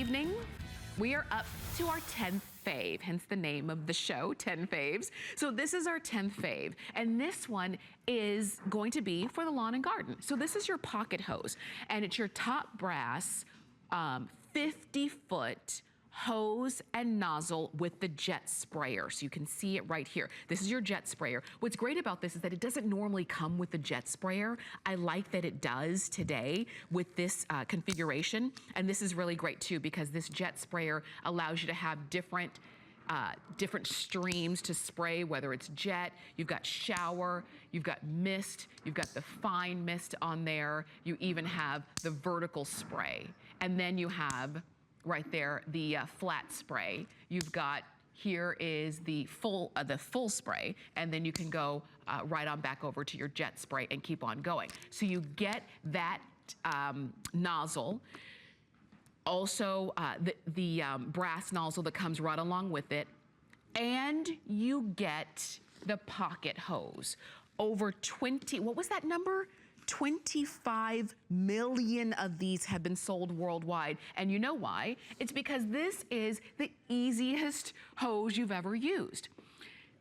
Evening. We are up to our 10th fave, hence the name of the show, 10 Faves. So this is our 10th fave, and this one is going to be for the lawn and garden. So this is your pocket hose, and it's your top brass 50-foot hose and nozzle with the jet sprayer. So you can see it right here. This is your jet sprayer. What's great about this is that it doesn't normally come with the jet sprayer. I like that it does today with this configuration. And this is really great too, because this jet sprayer allows you to have different streams to spray, whether it's jet, you've got shower, you've got mist, you've got the fine mist on there, you even have the vertical spray. And then you have right there, the flat spray. You've got, here is the full spray, and then you can go right on back over to your jet spray and keep on going. So you get that nozzle. Also, the brass nozzle that comes right along with it, and you get the pocket hose. Over 20, what was that number? 25 million of these have been sold worldwide. And you know why? It's because this is the easiest hose you've ever used.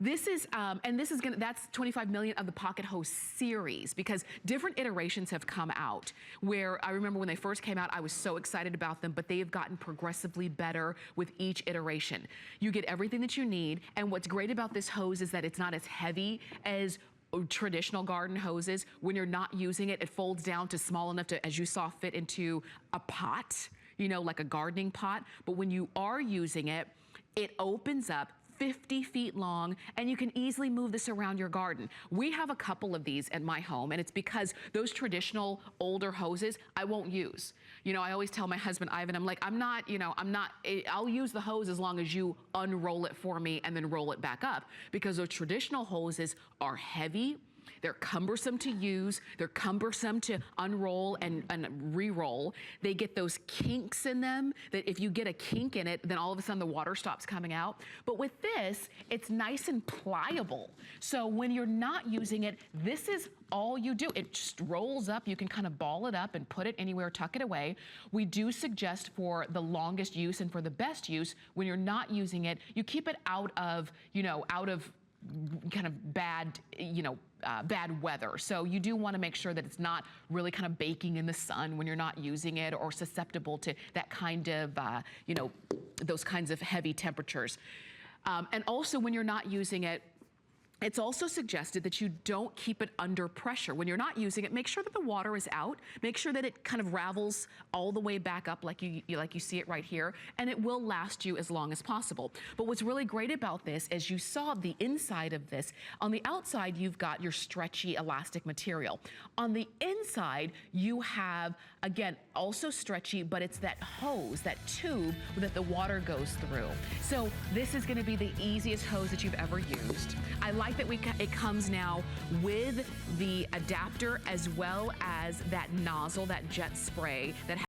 This is, that's 25 million of the pocket hose series, because different iterations have come out where I remember when they first came out, I was so excited about them, but they have gotten progressively better with each iteration. You get everything that you need. And what's great about this hose is that it's not as heavy as traditional garden hoses. When you're not using it, it folds down to small enough to, as you saw, fit into a pot, you know, like a gardening pot. But when you are using it, it opens up 50 feet long, and you can easily move this around your garden. We have a couple of these at my home, and it's because those traditional older hoses I won't use. You know, I always tell my husband, Ivan, I'm like, I'll use the hose as long as you unroll it for me and then roll it back up, because those traditional hoses are heavy. They're cumbersome to use. They're cumbersome to unroll and re-roll. They get those kinks in them that if you get a kink in it, then all of a sudden the water stops coming out. But with this, it's nice and pliable. So when you're not using it, this is all you do. It just rolls up. You can kind of ball it up and put it anywhere, tuck it away. We do suggest for the longest use and for the best use, when you're not using it, you keep it out of kind of bad, bad weather. So you do want to make sure that it's not really kind of baking in the sun when you're not using it, or susceptible to that kind of, those kinds of heavy temperatures. And also when you're not using it, it's also suggested that you don't keep it under pressure. When you're not using it, make sure that the water is out. Make sure that it kind of ravels all the way back up like you see it right here, and it will last you as long as possible. But what's really great about this is you saw the inside of this. On the outside, you've got your stretchy elastic material. On the inside, you have, again, also stretchy, but it's that hose, that tube that the water goes through. So this is gonna be the easiest hose that you've ever used. I like that it comes now with the adapter as well as that nozzle, that jet spray that